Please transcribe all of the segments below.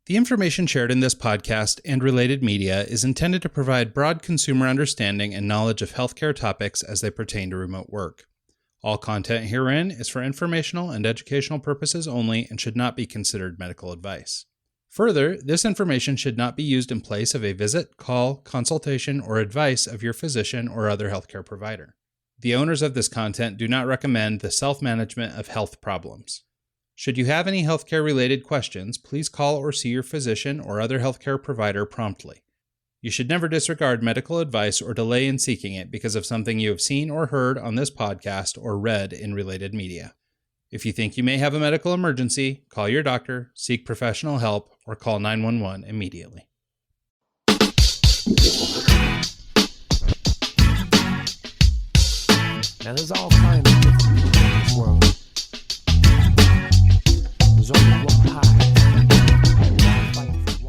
The information shared in this podcast and related media is intended to provide broad consumer understanding and knowledge of healthcare topics as they pertain to remote work. All content herein is for informational and educational purposes only and should not be considered medical advice. Further, this information should not be used in place of a visit, call, consultation, or advice of your physician or other healthcare provider. The owners of this content do not recommend the self-management of health problems. Should you have any healthcare-related questions, please call or see your physician or other healthcare provider promptly. You should never disregard medical advice or delay in seeking it because of something you have seen or heard on this podcast or read in related media. If you think you may have a medical emergency, call your doctor, seek professional help, or call 911 immediately. Now there's all kinds of different people in this world. There's only one pie.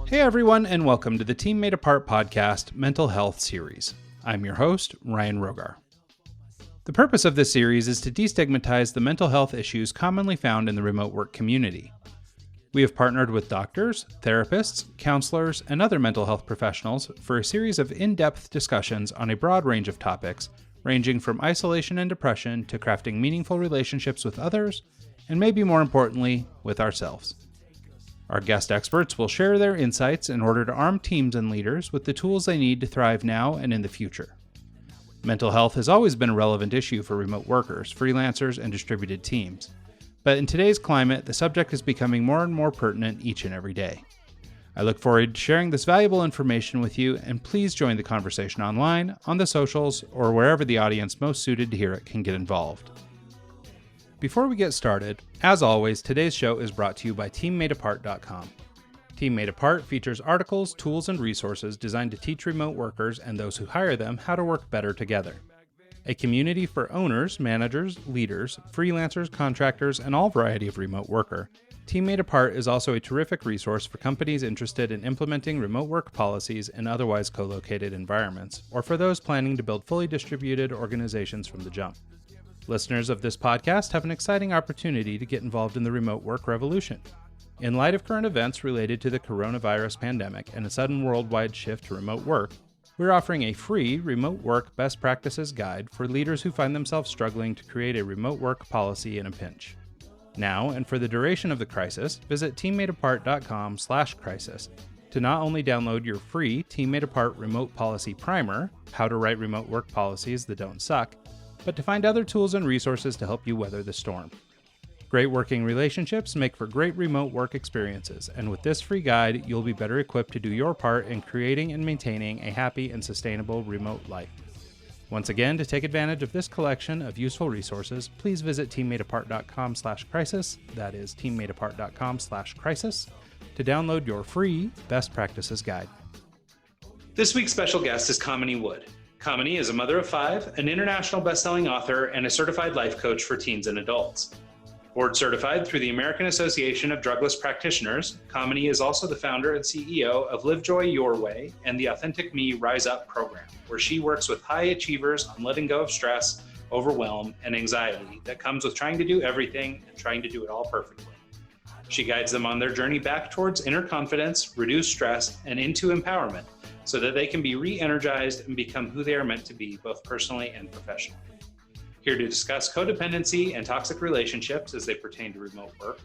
Hey everyone, and welcome to the Team Made Apart podcast Mental Health Series. I'm your host, Ryan Rogar. The purpose of this series is to destigmatize the mental health issues commonly found in the remote work community. We have partnered with doctors, therapists, counselors, and other mental health professionals for a series of in-depth discussions on a broad range of topics, ranging from isolation and depression to crafting meaningful relationships with others, and maybe more importantly, with ourselves. Our guest experts will share their insights in order to arm teams and leaders with the tools they need to thrive now and in the future. Mental health has always been a relevant issue for remote workers, freelancers, and distributed teams. But in today's climate, the subject is becoming more and more pertinent each and every day. I look forward to sharing this valuable information with you, and please join the conversation online, on the socials, or wherever the audience most suited to hear it can get involved. Before we get started, as always, today's show is brought to you by TeamMadeApart.com. Team Made Apart features articles, tools, and resources designed to teach remote workers and those who hire them how to work better together. A community for owners, managers, leaders, freelancers, contractors, and all variety of remote worker, Team Made Apart is also a terrific resource for companies interested in implementing remote work policies in otherwise co-located environments, or for those planning to build fully distributed organizations from the jump. Listeners of this podcast have an exciting opportunity to get involved in the remote work revolution. In light of current events related to the coronavirus pandemic and a sudden worldwide shift to remote work, we're offering a free remote work best practices guide for leaders who find themselves struggling to create a remote work policy in a pinch. Now, and for the duration of the crisis, visit teammadeapart.com/crisis to not only download your free Team Made Apart Remote Policy Primer, how to write remote work policies that don't suck, but to find other tools and resources to help you weather the storm. Great working relationships make for great remote work experiences, and with this free guide, you'll be better equipped to do your part in creating and maintaining a happy and sustainable remote life. Once again, to take advantage of this collection of useful resources, please visit teammadeapart.com/crisis, that is teammadeapart.com/crisis, to download your free Best Practices Guide. This week's special guest is Kamini Wood. Kamini is a mother of 5, an international best-selling author, and a certified life coach for teens and adults. Board certified through the American Association of Drugless Practitioners, Kamini is also the founder and CEO of Live Joy Your Way and the AuthenticMe RiseUp program, where she works with high achievers on letting go of stress, overwhelm, and anxiety that comes with trying to do everything and trying to do it all perfectly. She guides them on their journey back towards inner confidence, reduced stress, and into empowerment so that they can be re-energized and become who they are meant to be, both personally and professionally. Here to discuss codependency and toxic relationships as they pertain to remote work,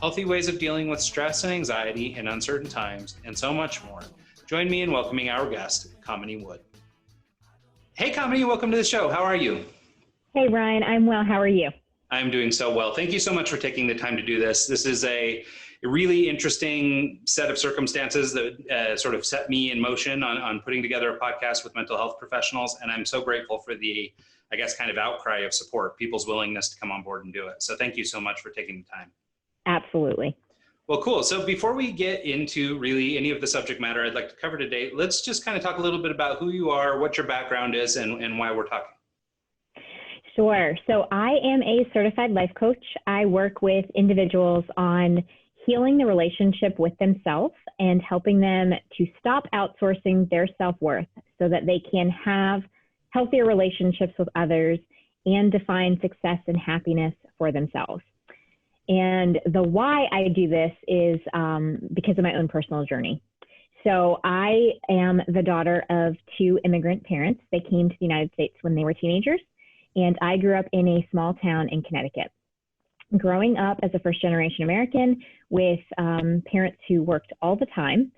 healthy ways of dealing with stress and anxiety in uncertain times, and so much more. Join me in welcoming our guest, Kamini Wood. Hey, Kamini, welcome to the show. How are you? Hey, Ryan. I'm well. How are you? I'm doing so well. Thank you so much for taking the time to do this. This is a really interesting set of circumstances that sort of set me in motion on putting together a podcast with mental health professionals. And I'm so grateful for the, kind of outcry of support, people's willingness to come on board and do it. So thank you so much for taking the time. Absolutely. Well, cool. So before we get into really any of the subject matter I'd like to cover today, let's just kind of talk a little bit about who you are, what your background is, and why we're talking. Sure. So I am a certified life coach. I work with individuals on healing the relationship with themselves and helping them to stop outsourcing their self-worth so that they can have healthier relationships with others and define success and happiness for themselves. And the why I do this is because of my own personal journey. So I am the daughter of two immigrant parents. They came to the United States when they were teenagers, and I grew up in a small town in Connecticut. Growing up as a first-generation American with parents who worked all the time,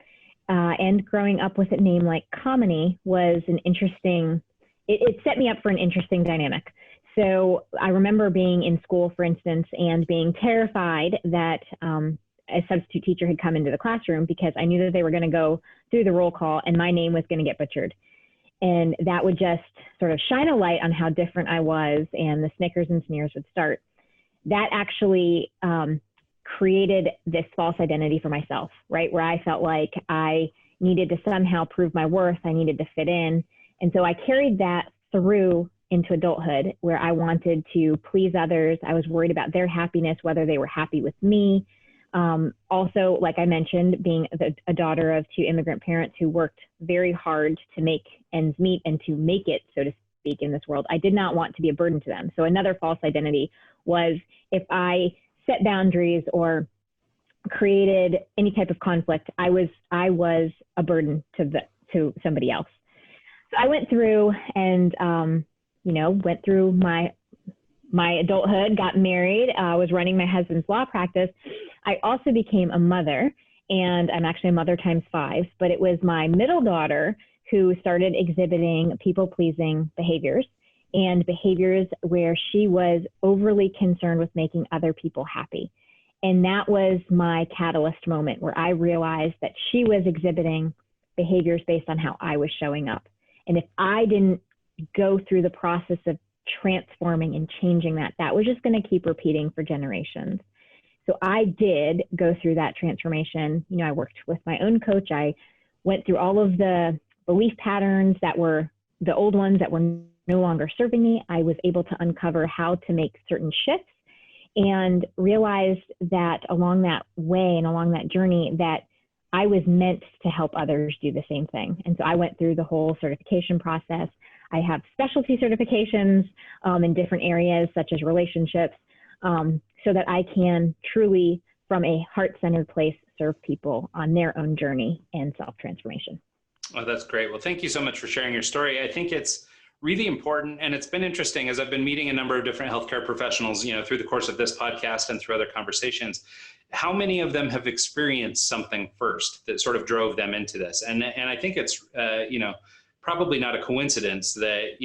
and growing up with a name like Kamini was an interesting, it set me up for an interesting dynamic. So I remember being in school, for instance, and being terrified that a substitute teacher had come into the classroom because I knew that they were going to go through the roll call and my name was going to get butchered. And that would just sort of shine a light on how different I was, and the snickers and sneers would start. That actually created this false identity for myself, right? Where I felt like I needed to somehow prove my worth. I needed to fit in. And so I carried that through into adulthood, where I wanted to please others. I was worried about their happiness, whether they were happy with me. Also, like I mentioned, being a daughter of two immigrant parents who worked very hard to make ends meet and to make it, so to speak, in this world, I did not want to be a burden to them. So another false identity was if I set boundaries or created any type of conflict, I was a burden to somebody else. So I went through and went through my adulthood, got married, was running my husband's law practice. I also became a mother, and I'm actually a mother times 5, but it was my middle daughter who started exhibiting people-pleasing behaviors and behaviors where she was overly concerned with making other people happy. And that was my catalyst moment, where I realized that she was exhibiting behaviors based on how I was showing up. And if I didn't go through the process of transforming and changing that, that was just going to keep repeating for generations. So I did go through that transformation. I worked with my own coach. I went through all of the belief patterns that were the old ones that were no longer serving me. I was able to uncover how to make certain shifts and realized that along that way and along that journey that I was meant to help others do the same thing. And so I went through the whole certification process. I have specialty certifications in different areas, such as relationships, so that I can truly, from a heart-centered place, serve people on their own journey and self-transformation. Oh, that's great. Well, thank you so much for sharing your story. I think it's really important, and it's been interesting as I've been meeting a number of different healthcare professionals, through the course of this podcast and through other conversations, how many of them have experienced something first that sort of drove them into this. And I think it's, probably not a coincidence that,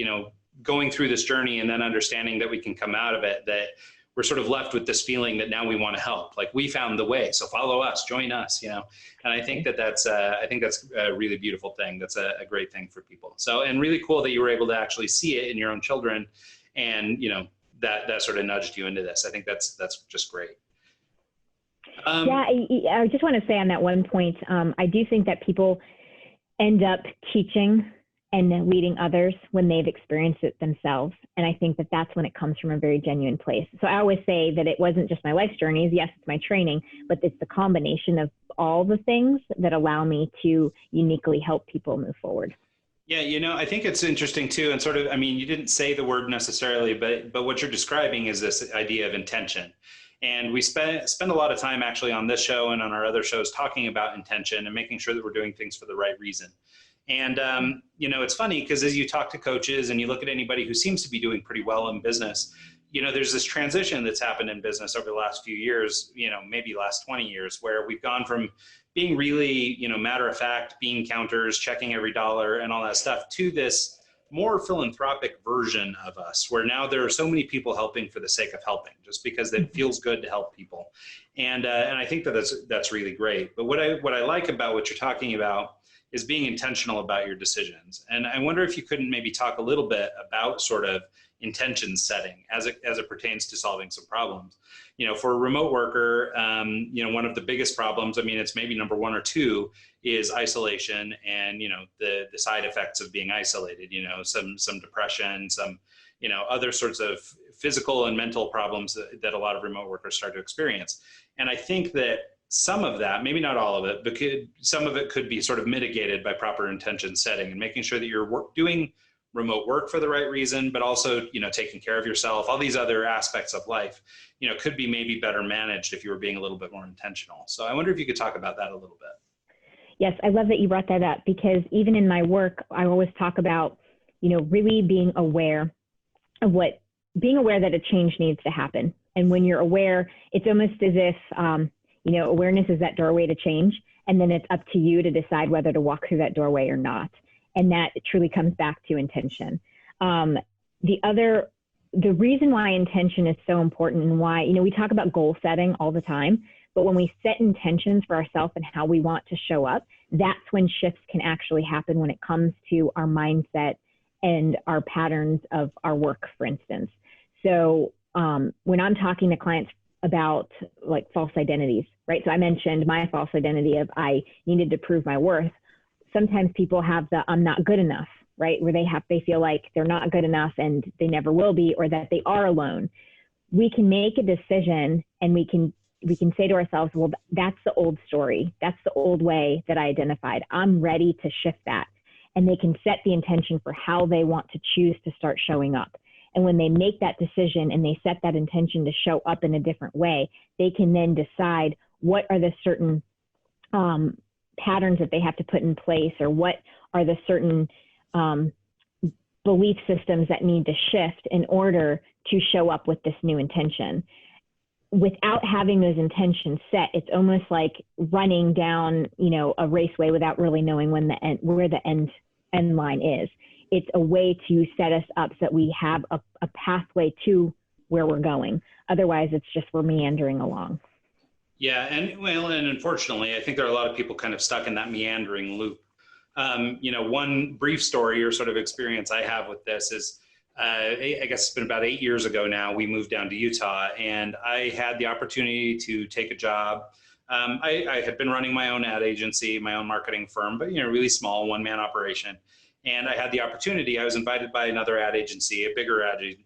going through this journey and then understanding that we can come out of it, that we're sort of left with this feeling that now we want to help. Like, we found the way, so follow us, join us, And I think that's a really beautiful thing. That's a great thing for people. So, and really cool that you were able to actually see it in your own children, and that sort of nudged you into this. I think that's just great. I just want to say on that one point, I do think that people end up teaching and leading others when they've experienced it themselves. And I think that that's when it comes from a very genuine place. So I always say that it wasn't just my life's journeys. Yes, it's my training, but it's the combination of all the things that allow me to uniquely help people move forward. Yeah, I think it's interesting too, and sort of, you didn't say the word necessarily, but what you're describing is this idea of intention. And we spend a lot of time actually on this show and on our other shows talking about intention and making sure that we're doing things for the right reason. And, it's funny because as you talk to coaches and you look at anybody who seems to be doing pretty well in business, there's this transition that's happened in business over the last few years, maybe last 20 years, where we've gone from being really, matter of fact, bean counters, checking every dollar and all that stuff, to this more philanthropic version of us, where now there are so many people helping for the sake of helping, just because it feels good to help people. And I think that's really great. But what I like about what you're talking about is being intentional about your decisions. And I wonder if you couldn't maybe talk a little bit about sort of intention setting as it pertains to solving some problems. For a remote worker, one of the biggest problems, it's maybe number 1 or 2, is isolation and, the side effects of being isolated, some depression, some, other sorts of physical and mental problems that a lot of remote workers start to experience. And I think that some of that, maybe not all of it, but some of it could be sort of mitigated by proper intention setting and making sure that you're doing remote work for the right reason, but also, taking care of yourself, all these other aspects of life, could be maybe better managed if you were being a little bit more intentional. So I wonder if you could talk about that a little bit. Yes, I love that you brought that up, because even in my work, I always talk about, really being aware that a change needs to happen. And when you're aware, it's almost as if, awareness is that doorway to change. And then it's up to you to decide whether to walk through that doorway or not. And that truly comes back to intention. The reason why intention is so important, and why, we talk about goal setting all the time, but when we set intentions for ourselves and how we want to show up, that's when shifts can actually happen when it comes to our mindset and our patterns of our work, for instance. So when I'm talking to clients about like false identities, right? So I mentioned my false identity of I needed to prove my worth. Sometimes people have the I'm not good enough, right? Where they feel like they're not good enough and they never will be, or that they are alone. We can make a decision and we can say to ourselves, well, that's the old story. That's the old way that I identified. I'm ready to shift that. And they can set the intention for how they want to choose to start showing up. And when they make that decision and they set that intention to show up in a different way, they can then decide what are the certain patterns that they have to put in place, or what are the certain belief systems that need to shift in order to show up with this new intention. Without having those intentions set, it's almost like running down, a raceway without really knowing where the end line is. It's a way to set us up so that we have a pathway to where we're going. Otherwise, it's just we're meandering along. Yeah, and unfortunately, I think there are a lot of people kind of stuck in that meandering loop. One brief story or sort of experience I have with this is, I guess it's been about 8 years ago now, we moved down to Utah, and I had the opportunity to take a job. I had been running my own ad agency, my own marketing firm, but, really small, one-man operation. And I had the opportunity, I was invited by another ad agency,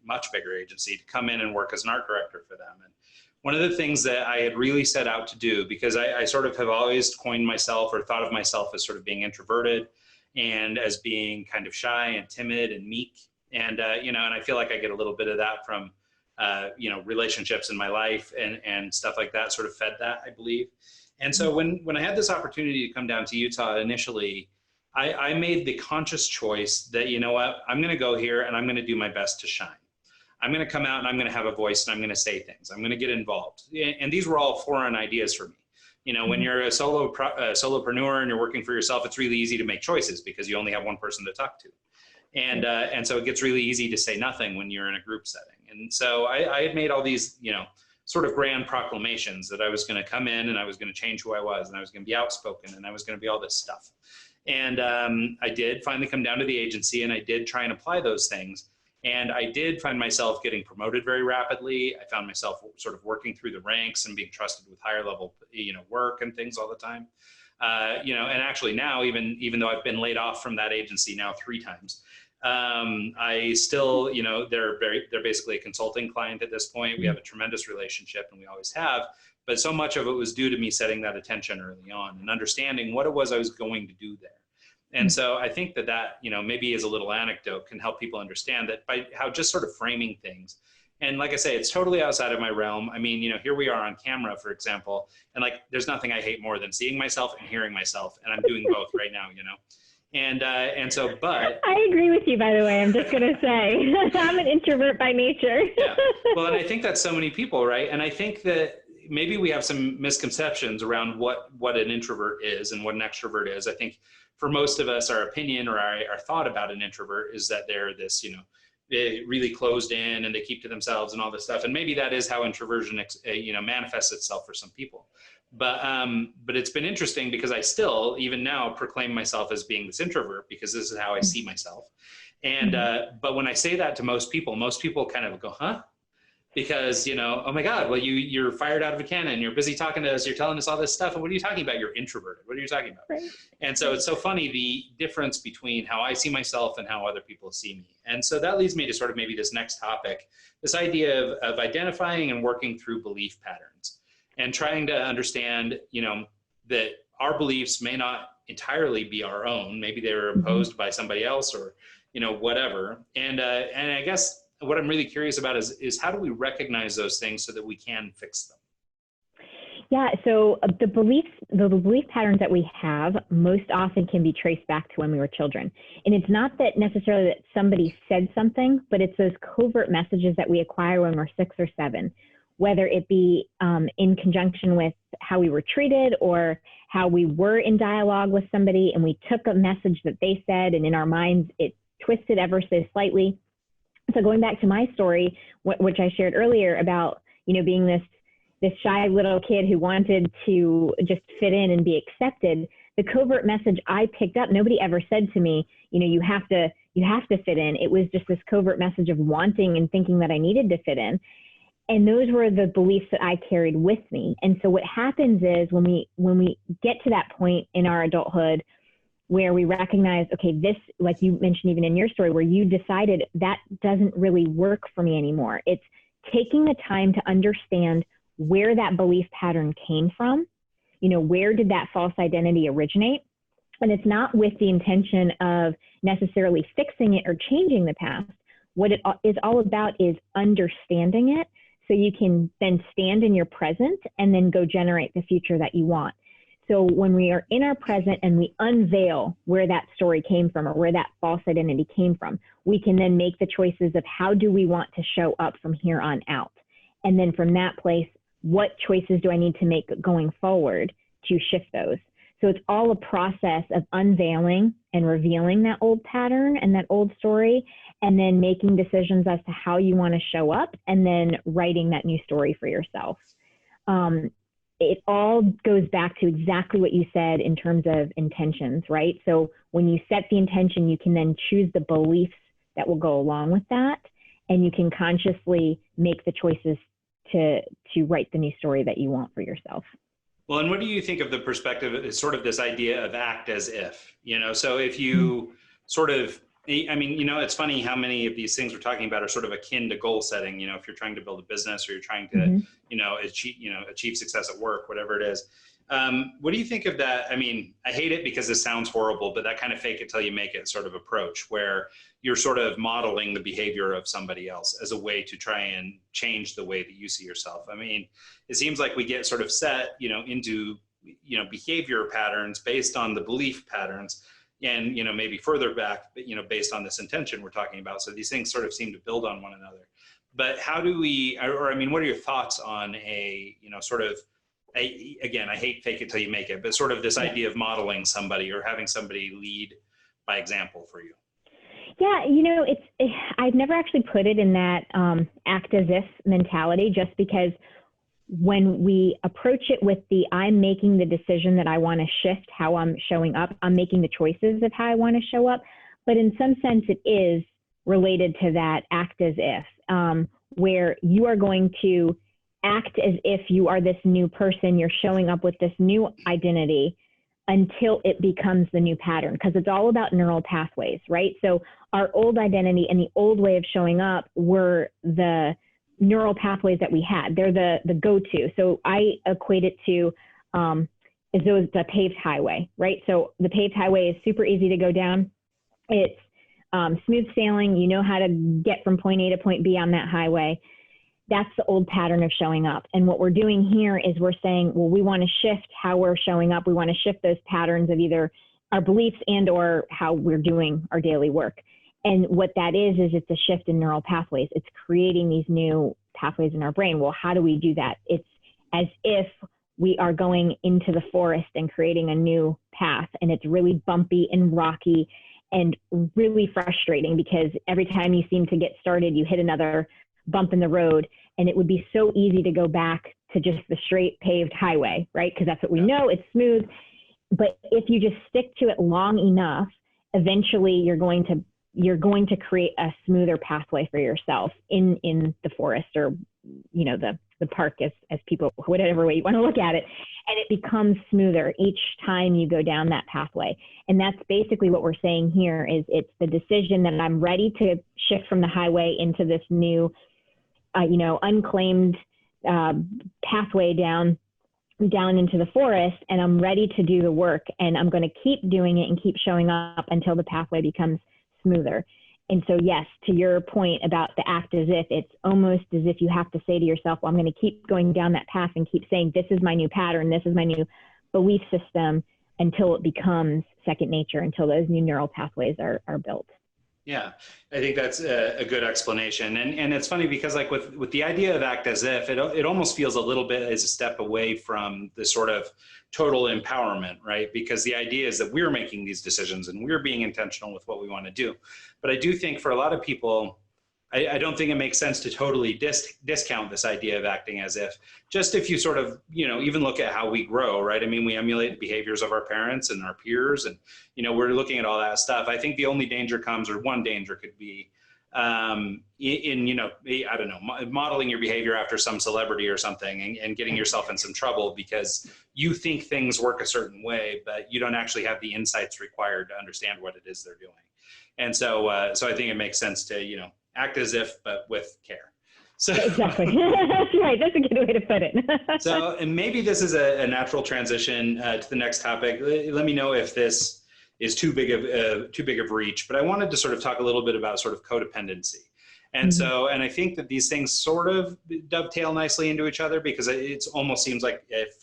much bigger agency, to come in and work as an art director for them. And one of the things that I had really set out to do, because I sort of have always coined myself or thought of myself as sort of being introverted and as being kind of shy and timid and meek. And, and I feel like I get a little bit of that from, relationships in my life and stuff like that sort of fed that, I believe. And so when I had this opportunity to come down to Utah initially, I made the conscious choice that, I'm going to go here and I'm going to do my best to shine. I'm going to come out and I'm going to have a voice and I'm going to say things. I'm going to get involved. And these were all foreign ideas for me. When you're a solopreneur and you're working for yourself, it's really easy to make choices because you only have one person to talk to. And so it gets really easy to say nothing when you're in a group setting. And so I had made all these, sort of grand proclamations that I was going to come in and I was going to change who I was, and I was going to be outspoken, and I was going to be all this stuff. And I did finally come down to the agency, and I did try and apply those things. And I did find myself getting promoted very rapidly. I found myself sort of working through the ranks and being trusted with higher level, work and things all the time. And actually now, even though I've been laid off from that agency now 3 times, I still, they're basically a consulting client at this point. We have a tremendous relationship, and we always have. But so much of it was due to me setting that attention early on and understanding what it was I was going to do there. And so I think that, maybe as a little anecdote can help people understand that by how just sort of framing things. And like I say, it's totally outside of my realm. I mean, here we are on camera, for example, and like, there's nothing I hate more than seeing myself and hearing myself. And I'm doing both right now, And so, but I agree with you, by the way. I'm just going to say I'm an introvert by nature. Yeah. Well, and I think that's so many people, right? And I think that maybe we have some misconceptions around what an introvert is and what an extrovert is. I think for most of us, our opinion or our thought about an introvert is that they're this, really closed in and they keep to themselves and all this stuff. And maybe that is how introversion, manifests itself for some people. But it's been interesting because I still, even now, proclaim myself as being this introvert because this is how I see myself. And but when I say that to most people kind of go, huh? Because, oh my God, well, you're fired out of a cannon. You're busy talking to us. You're telling us all this stuff. And what are you talking about? You're introverted. What are you talking about? Right. And so it's so funny, the difference between how I see myself and how other people see me. And so that leads me to sort of maybe this next topic, this idea of identifying and working through belief patterns and trying to understand, that our beliefs may not entirely be our own. Maybe they were imposed by somebody else, or, whatever. And I guess what I'm really curious about is how do we recognize those things so that we can fix them? Yeah, so the belief patterns that we have most often can be traced back to when we were children. And it's not that necessarily that somebody said something, but it's those covert messages that we acquire when we're 6 or 7, whether it be in conjunction with how we were treated or how we were in dialogue with somebody and we took a message that they said and in our minds it twisted ever so slightly. So going back to my story, which I shared earlier about, being this shy little kid who wanted to just fit in and be accepted, the covert message I picked up, nobody ever said to me, you have to fit in. It was just this covert message of wanting and thinking that I needed to fit in. And those were the beliefs that I carried with me. And so what happens is when we get to that point in our adulthood where we recognize, okay, this, like you mentioned even in your story, where you decided that doesn't really work for me anymore. It's taking the time to understand where that belief pattern came from, where did that false identity originate? And it's not with the intention of necessarily fixing it or changing the past. What it is all about is understanding it so you can then stand in your present and then go generate the future that you want. So when we are in our present and we unveil where that story came from or where that false identity came from, we can then make the choices of how do we want to show up from here on out. And then from that place, what choices do I need to make going forward to shift those? So it's all a process of unveiling and revealing that old pattern and that old story, and then making decisions as to how you want to show up and then writing that new story for yourself. It all goes back to exactly what you said in terms of intentions, right? So when you set the intention, you can then choose the beliefs that will go along with that, and you can consciously make the choices to write the new story that you want for yourself. Well, and what do you think of the perspective is sort of this idea of act as if, so if you sort of, it's funny how many of these things we're talking about are sort of akin to goal setting, if you're trying to build a business or you're trying to, achieve success at work, whatever it is. What do you think of that? I hate it because this sounds horrible, but that kind of fake it till you make it sort of approach where you're sort of modeling the behavior of somebody else as a way to try and change the way that you see yourself. It seems like we get sort of set, into, behavior patterns based on the belief patterns and, maybe further back, but, based on this intention we're talking about. So these things sort of seem to build on one another. But how do we, what are your thoughts on a, sort of, again, I hate fake it till you make it, but sort of this idea of modeling somebody or having somebody lead by example for you? Yeah, I've never actually put it in that act as if mentality, just because when we approach it with the I'm making the decision that I want to shift how I'm showing up, I'm making the choices of how I want to show up. But in some sense, it is related to that act as if, where you are going to act as if you are this new person, you're showing up with this new identity until it becomes the new pattern, because it's all about neural pathways, right? So our old identity and the old way of showing up were the neural pathways that we had. They're the go-to. So I equate it to as though it's a paved highway, right? So the paved highway is super easy to go down. It's smooth sailing. You know how to get from point A to point B on that highway. That's the old pattern of showing up. And what we're doing here is we're saying, well, we want to shift how we're showing up. We want to shift those patterns of either our beliefs and or how we're doing our daily work. And what that is it's a shift in neural pathways. It's creating these new pathways in our brain. Well, how do we do that? It's as if we are going into the forest and creating a new path. And it's really bumpy and rocky and really frustrating, because every time you seem to get started, you hit another bump in the road. And it would be so easy to go back to just the straight paved highway, right? Because that's what we know, it's smooth. But if you just stick to it long enough, eventually you're going to create a smoother pathway for yourself in the forest, or, the park, as people, whatever way you want to look at it. And it becomes smoother each time you go down that pathway. And that's basically what we're saying here is it's the decision that I'm ready to shift from the highway into this new, unclaimed pathway down into the forest, and I'm ready to do the work, and I'm going to keep doing it and keep showing up until the pathway becomes smoother. And so, yes, to your point about the act as if, it's almost as if you have to say to yourself, well, I'm going to keep going down that path and keep saying, this is my new pattern, this is my new belief system, until it becomes second nature, until those new neural pathways are built. Yeah, I think that's a good explanation. And it's funny because like with the idea of act as if, it almost feels a little bit as a step away from the sort of total empowerment, right? Because the idea is that we're making these decisions and we're being intentional with what we want to do. But I do think for a lot of people, I don't think it makes sense to totally discount this idea of acting as if. Just if you sort of, even look at how we grow, right? I mean, we emulate the behaviors of our parents and our peers, and, we're looking at all that stuff. I think the only danger comes, or one danger could be I don't know, modeling your behavior after some celebrity or something and getting yourself in some trouble because you think things work a certain way, but you don't actually have the insights required to understand what it is they're doing. And so I think it makes sense to, act as if, but with care. So exactly. That's right. That's a good way to put it. So, and maybe this is a natural transition to the next topic. Let me know if this is too big of reach, but I wanted to sort of talk a little bit about sort of codependency. And so, and I think that these things sort of dovetail nicely into each other because it almost seems like if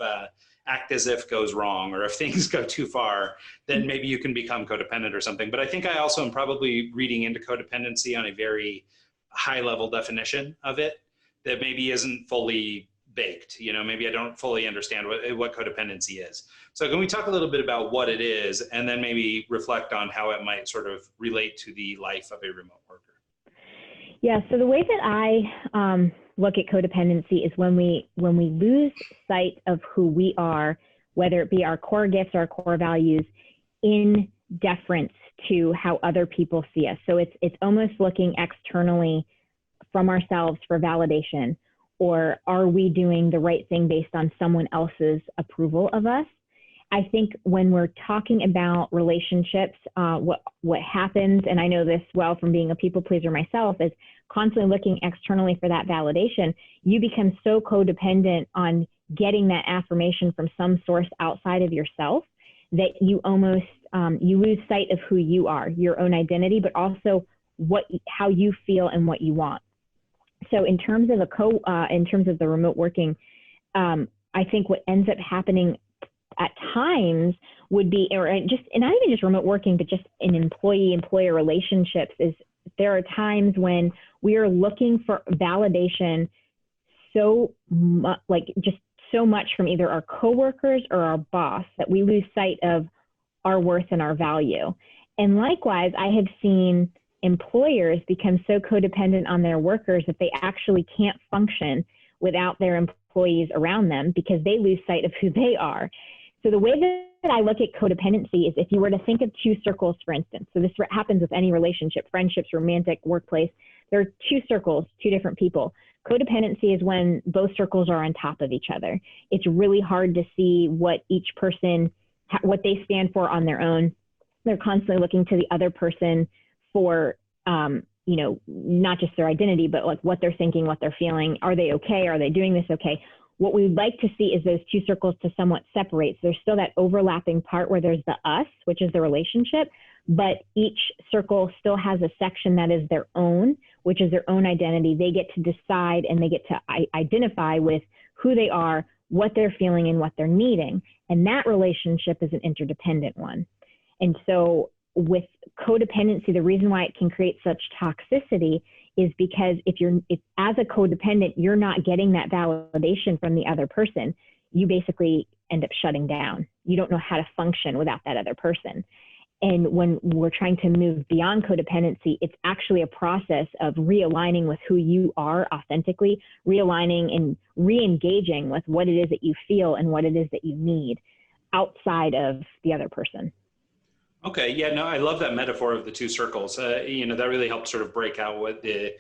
act as if goes wrong, or if things go too far, then maybe you can become codependent or something. But I think I also am probably reading into codependency on a very high level definition of it that maybe isn't fully baked. Maybe I don't fully understand what codependency is. So can we talk a little bit about what it is and then maybe reflect on how it might sort of relate to the life of a remote worker? Yeah, so the way that I look at codependency is when we lose sight of who we are, whether it be our core gifts or our core values, in deference to how other people see us. So it's almost looking externally from ourselves for validation, or are we doing the right thing based on someone else's approval of us? I think when we're talking about relationships, what happens, and I know this well from being a people pleaser myself, is constantly looking externally for that validation. You become so codependent on getting that affirmation from some source outside of yourself that you almost you lose sight of who you are, your own identity, but also how you feel and what you want. So in terms of in terms of the remote working, I think what ends up happening at times would be, or just, and not even just remote working, but just in employee-employer relationships, is there are times when we are looking for validation so much from either our coworkers or our boss that we lose sight of our worth and our value. And likewise, I have seen employers become so codependent on their workers that they actually can't function without their employees around them because they lose sight of who they are. So the way that I look at codependency is if you were to think of two circles, for instance, so this happens with any relationship, friendships, romantic, workplace, there are two circles, two different people. Codependency is when both circles are on top of each other. It's really hard to see what each person, what they stand for on their own. They're constantly looking to the other person for, not just their identity, but like what they're thinking, what they're feeling. Are they okay? Are they doing this okay? What we'd like to see is those two circles to somewhat separate. So there's still that overlapping part where there's the us, which is the relationship, but each circle still has a section that is their own, which is their own identity. They get to decide and they get to identify with who they are, what they're feeling, and what they're needing. And that relationship is an interdependent one. And so with codependency, the reason why it can create such toxicity is because if as a codependent, you're not getting that validation from the other person, you basically end up shutting down. You don't know how to function without that other person. And when we're trying to move beyond codependency, it's actually a process of realigning with who you are authentically, realigning and re-engaging with what it is that you feel and what it is that you need outside of the other person. Okay. Yeah, no, I love that metaphor of the two circles. That really helps sort of break out what the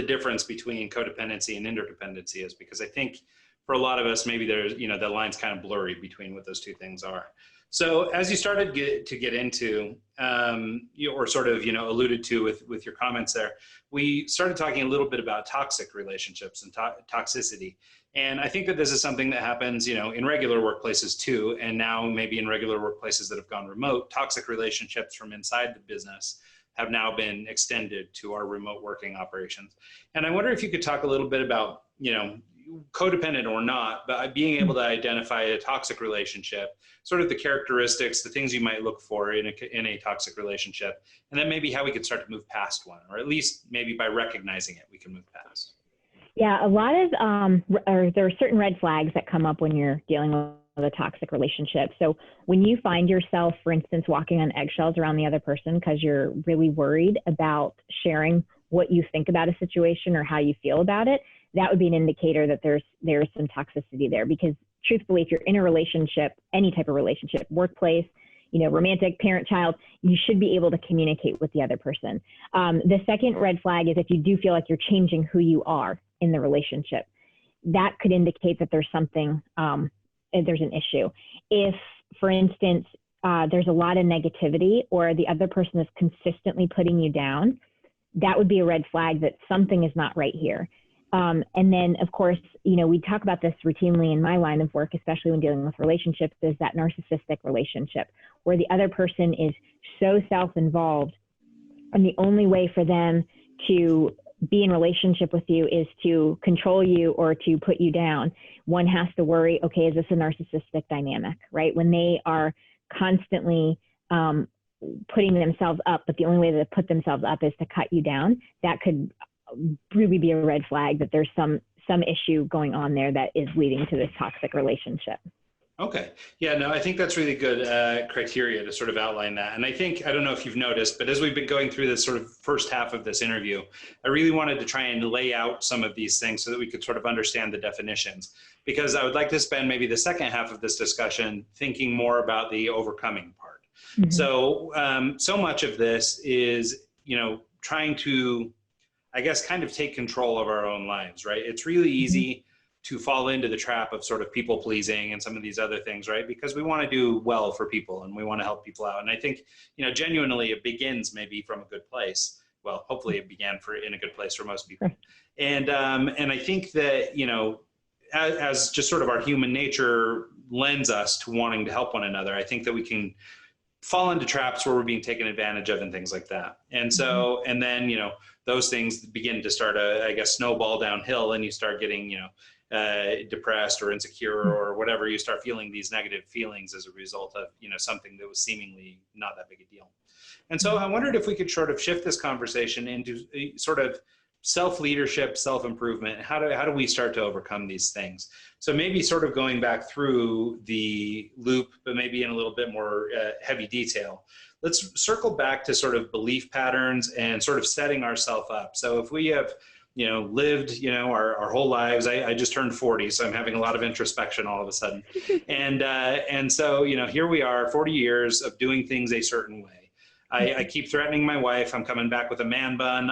difference between codependency and interdependency is, because I think for a lot of us, maybe there's, the line's kind of blurry between what those two things are. So as you started to get into, or sort of, alluded to with your comments there, we started talking a little bit about toxic relationships and toxicity. And I think that this is something that happens, in regular workplaces too, and now maybe in regular workplaces that have gone remote, toxic relationships from inside the business have now been extended to our remote working operations. And I wonder if you could talk a little bit about, codependent or not, but being able to identify a toxic relationship, sort of the characteristics, the things you might look for in a toxic relationship, and then maybe how we could start to move past one, or at least maybe by recognizing it, we can move past. Yeah, a lot of, there are certain red flags that come up when you're dealing with a toxic relationship. So when you find yourself, for instance, walking on eggshells around the other person because you're really worried about sharing what you think about a situation or how you feel about it, that would be an indicator that there's some toxicity there. Because truthfully, if you're in a relationship, any type of relationship, workplace, romantic, parent-child, you should be able to communicate with the other person. The second red flag is if you do feel like you're changing who you are in the relationship. That could indicate that there's something, there's an issue. If, for instance, there's a lot of negativity or the other person is consistently putting you down, that would be a red flag that something is not right here. And then, of course, we talk about this routinely in my line of work, especially when dealing with relationships, is that narcissistic relationship where the other person is so self-involved, and the only way for them to be in relationship with you is to control you or to put you down. One has to worry, okay, is this a narcissistic dynamic, right? When they are constantly putting themselves up, but the only way to put themselves up is to cut you down, that could really be a red flag that there's some issue going on there that is leading to this toxic relationship. Okay. Yeah, no, I think that's really good criteria to sort of outline that. And I don't know if you've noticed, but as we've been going through this sort of first half of this interview, I really wanted to try and lay out some of these things so that we could sort of understand the definitions, because I would like to spend maybe the second half of this discussion thinking more about the overcoming part. Mm-hmm. So much of this is, trying to, I guess, kind of take control of our own lives, right? It's really easy to fall into the trap of sort of people pleasing and some of these other things, right? Because we want to do well for people and we want to help people out. And I think, genuinely it begins maybe from a good place. Well, hopefully it began in a good place for most people. And I think that, as just sort of our human nature lends us to wanting to help one another, I think that we can fall into traps where we're being taken advantage of and things like that. And so, and then, those things begin to start snowball downhill, and you start getting, depressed or insecure or whatever. You start feeling these negative feelings as a result of, something that was seemingly not that big a deal. And so I wondered if we could sort of shift this conversation into sort of self-leadership, self-improvement. How do we start to overcome these things? So maybe sort of going back through the loop, but maybe in a little bit more heavy detail. Let's circle back to sort of belief patterns and sort of setting ourselves up. So if we have, lived, our whole lives, I just turned 40, so I'm having a lot of introspection all of a sudden. And so, here we are, 40 years of doing things a certain way. I keep threatening my wife. I'm coming back with a man bun.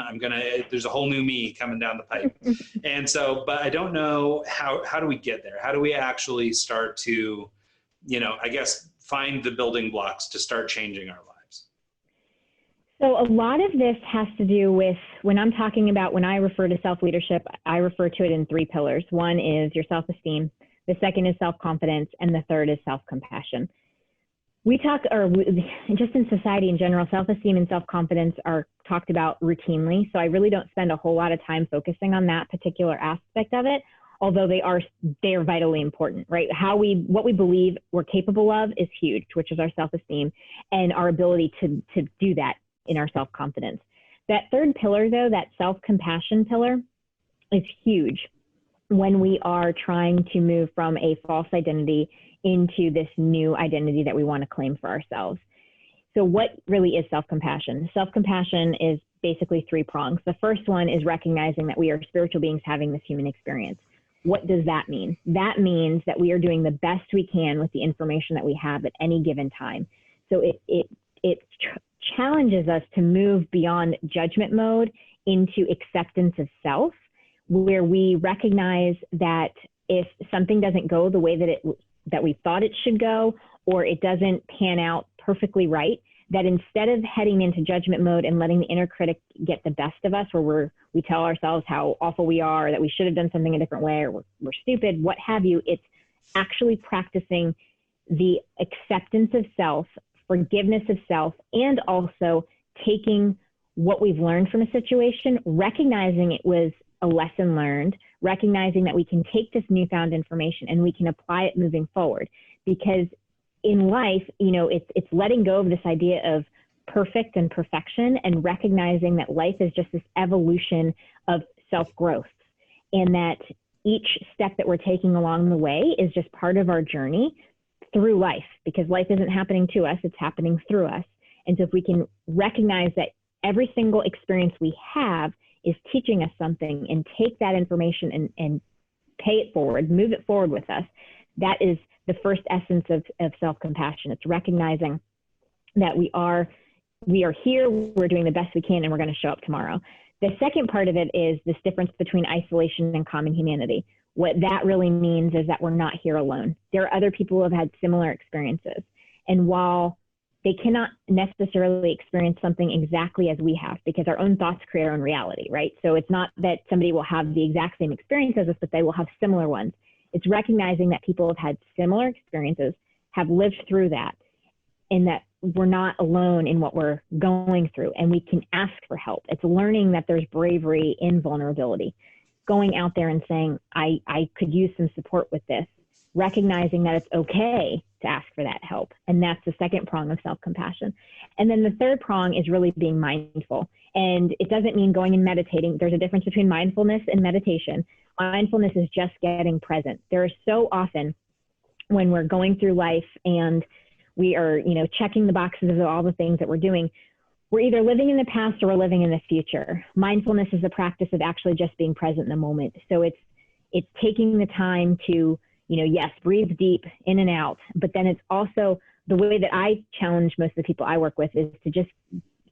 There's a whole new me coming down the pipe. And so, but I don't know how do we get there? How do we actually start to, find the building blocks to start changing our lives? So a lot of this has to do with, when I refer to self-leadership, I refer to it in 3 pillars. One is your self-esteem. The second is self-confidence. And the third is self-compassion. Just in society in general, self-esteem and self-confidence are talked about routinely. So I really don't spend a whole lot of time focusing on that particular aspect of it, although they are vitally important, right? What we believe we're capable of is huge, which is our self-esteem and our ability to do that in our self-confidence. That third pillar, though, that self-compassion pillar, is huge when we are trying to move from a false identity into this new identity that we want to claim for ourselves. So what really is self-compassion? Self-compassion is basically 3 prongs. The first one is recognizing that we are spiritual beings having this human experience. What does that mean? That means that we are doing the best we can with the information that we have at any given time. So it challenges us to move beyond judgment mode into acceptance of self, where we recognize that if something doesn't go the way that we thought it should go, or it doesn't pan out perfectly right, that instead of heading into judgment mode and letting the inner critic get the best of us, where we tell ourselves how awful we are, or that we should have done something a different way, or we're stupid, what have you, it's actually practicing the acceptance of self, forgiveness of self, and also taking what we've learned from a situation, recognizing it was a lesson learned, recognizing that we can take this newfound information and we can apply it moving forward. Because in life, it's letting go of this idea of perfect and perfection and recognizing that life is just this evolution of self-growth, and that each step that we're taking along the way is just part of our journey through life, because life isn't happening to us, it's happening through us. And so if we can recognize that every single experience we have is teaching us something, and take that information and pay it forward, move it forward with us, that is the first essence of self-compassion. It's recognizing that we are here, we're doing the best we can, and we're going to show up tomorrow. The second part of it is this difference between isolation and common humanity. What that really means is that we're not here alone. There are other people who have had similar experiences. And while they cannot necessarily experience something exactly as we have, because our own thoughts create our own reality, right? So it's not that somebody will have the exact same experience as us, but they will have similar ones. It's recognizing that people have had similar experiences, have lived through that, and that we're not alone in what we're going through, and we can ask for help. It's learning that there's bravery in vulnerability, going out there and saying, I could use some support with this, recognizing that it's okay to ask for that help. And that's the second prong of self-compassion. And then the third prong is really being mindful. And it doesn't mean going and meditating. There's a difference between mindfulness and meditation. Mindfulness is just getting present. There are so often when we're going through life and we are, checking the boxes of all the things that we're doing, we're either living in the past or we're living in the future. Mindfulness is the practice of actually just being present in the moment. So it's taking the time to, yes, breathe deep in and out, but then it's also the way that I challenge most of the people I work with is to just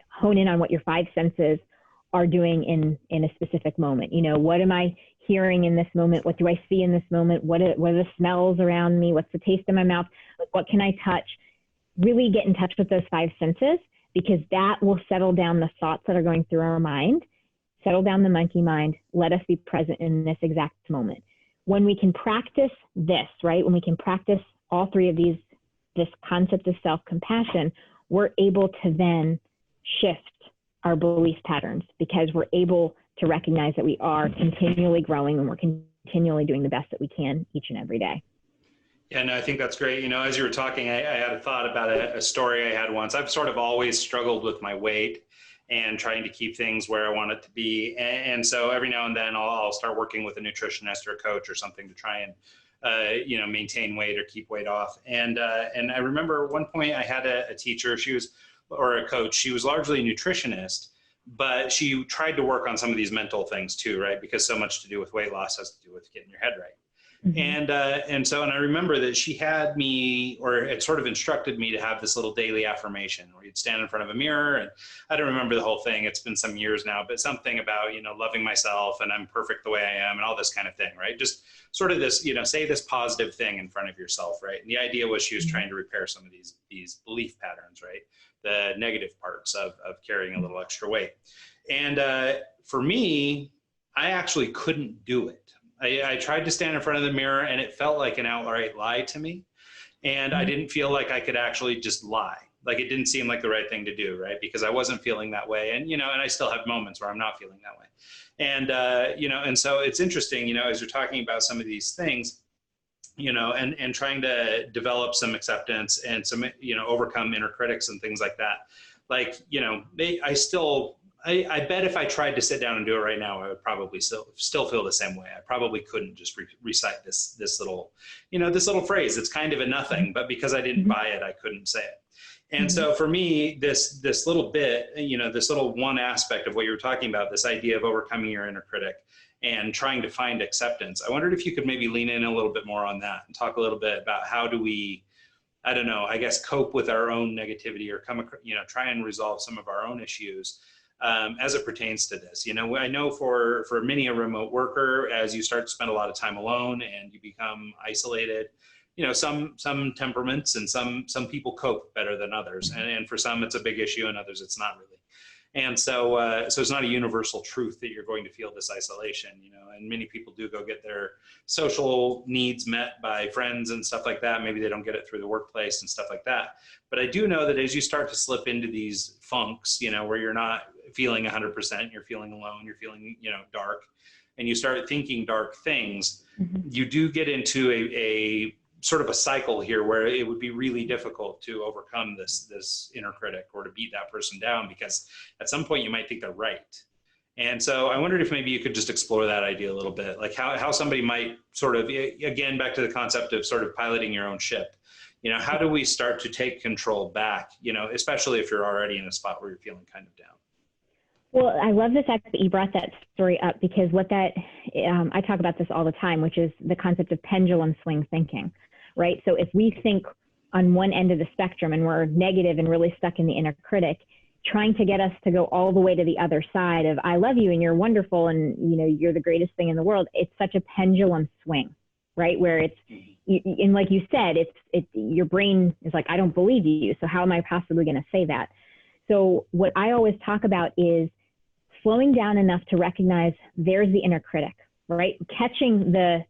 hone in on what your five senses are doing in a specific moment. What am I hearing in this moment? What do I see in this moment? What are the smells around me? What's the taste in my mouth? What can I touch? Really get in touch with those five senses, because that will settle down the thoughts that are going through our mind, settle down the monkey mind, let us be present in this exact moment. When we can practice this, right, when we can practice all three of these, this concept of self-compassion, we're able to then shift our belief patterns, because we're able to recognize that we are continually growing and we're continually doing the best that we can each and every day. Yeah, no, I think that's great. As you were talking, I had a thought about a story I had once. I've sort of always struggled with my weight and trying to keep things where I want it to be. And so every now and then I'll start working with a nutritionist or a coach or something to try and, maintain weight or keep weight off. And I remember at one point I had a teacher, or a coach, she was largely a nutritionist, but she tried to work on some of these mental things too, right? Because so much to do with weight loss has to do with getting your head right. Mm-hmm. And I remember that she had me, or it sort of instructed me to have this little daily affirmation where you'd stand in front of a mirror, and I don't remember the whole thing. It's been some years now, but something about, loving myself and I'm perfect the way I am and all this kind of thing, right? Just sort of this, say this positive thing in front of yourself, right? And the idea was she was trying to repair some of these belief patterns, right? The negative parts of carrying a little extra weight. And for me, I actually couldn't do it. I tried to stand in front of the mirror and it felt like an outright lie to me. And I didn't feel like I could actually just lie. Like it didn't seem like the right thing to do, right? Because I wasn't feeling that way. And, and I still have moments where I'm not feeling that way. And, and so it's interesting, as you're talking about some of these things, and trying to develop some acceptance and some, overcome inner critics and things like that. Like, I bet if I tried to sit down and do it right now, I would probably still feel the same way. I probably couldn't just recite this little, this little phrase. It's kind of a nothing, but because I didn't buy it, I couldn't say it. And so for me, this little bit, this little one aspect of what you were talking about, this idea of overcoming your inner critic and trying to find acceptance. I wondered if you could maybe lean in a little bit more on that and talk a little bit about how do we, I don't know, I guess cope with our own negativity or try and resolve some of our own issues. As it pertains to this, I know for many a remote worker, as you start to spend a lot of time alone and you become isolated, some temperaments and some people cope better than others. And for some, it's a big issue and others, it's not really. And so it's not a universal truth that you're going to feel this isolation, and many people do go get their social needs met by friends and stuff like that. Maybe they don't get it through the workplace and stuff like that. But I do know that as you start to slip into these funks, where you're not feeling 100%, you're feeling alone, you're feeling, dark, and you start thinking dark things, you do get into a sort of a cycle here where it would be really difficult to overcome this inner critic or to beat that person down, because at some point you might think they're right. And so I wondered if maybe you could just explore that idea a little bit, like how somebody might sort of, again, back to the concept of sort of piloting your own ship. How do we start to take control back, especially if you're already in a spot where you're feeling kind of down? Well, I love the fact that you brought that story up, because I talk about this all the time, which is the concept of pendulum swing thinking, right? So if we think on one end of the spectrum and we're negative and really stuck in the inner critic, trying to get us to go all the way to the other side of I love you and you're wonderful and you're the greatest thing in the world, it's such a pendulum swing, right? Where it's, and like you said, it's your brain is like, I don't believe you, so how am I possibly going to say that? So what I always talk about is slowing down enough to recognize there's the inner critic, right? Catching the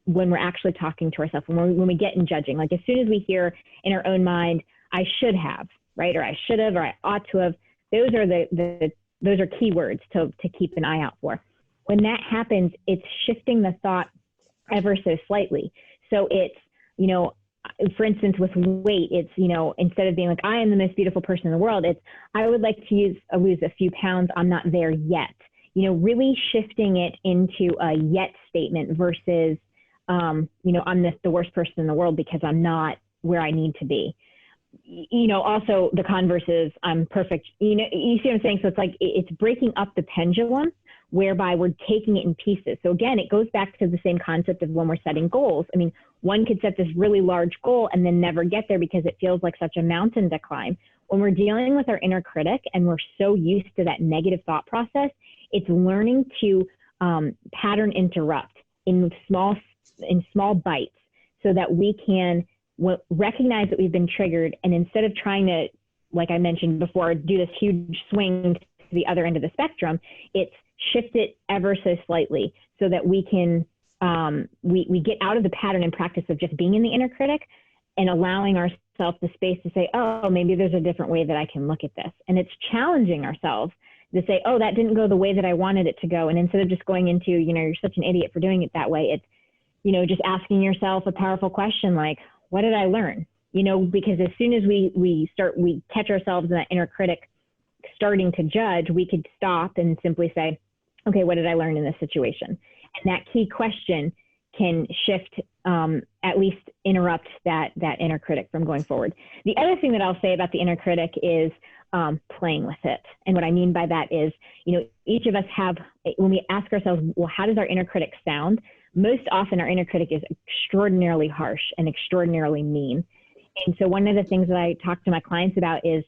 when we're actually talking to ourselves, when we get in judging, like as soon as we hear in our own mind, I should have, right? Or I should have, or I ought to have, those are those are keywords to keep an eye out for. When that happens, it's shifting the thought ever so slightly. So it's, for instance, with weight, it's, instead of being like, I am the most beautiful person in the world, it's, I would like to lose a few pounds. I'm not there yet. Really shifting it into a yet statement versus, I'm the worst person in the world because I'm not where I need to be. Also the converse is I'm perfect. You see what I'm saying? So it's like, it's breaking up the pendulum whereby we're taking it in pieces. So again, it goes back to the same concept of when we're setting goals. I mean, one could set this really large goal and then never get there because it feels like such a mountain to climb. When we're dealing with our inner critic and we're so used to that negative thought process, it's learning to pattern interrupt in small bites so that we can recognize that we've been triggered, and instead of trying to, like I mentioned before, do this huge swing to the other end of the spectrum, it's shift it ever so slightly so that we can we get out of the pattern and practice of just being in the inner critic and allowing ourselves the space to say, oh, maybe there's a different way that I can look at this. And it's challenging ourselves to say, oh, that didn't go the way that I wanted it to go. And instead of just going into, you're such an idiot for doing it that way, it's, just asking yourself a powerful question like, what did I learn? Because as soon as we catch ourselves in that inner critic starting to judge, we could stop and simply say, okay, what did I learn in this situation? And that key question can shift, at least interrupt that inner critic from going forward. The other thing that I'll say about the inner critic is playing with it. And what I mean by that is, each of us have, when we ask ourselves, well, how does our inner critic sound? Most often our inner critic is extraordinarily harsh and extraordinarily mean. And so one of the things that I talk to my clients about is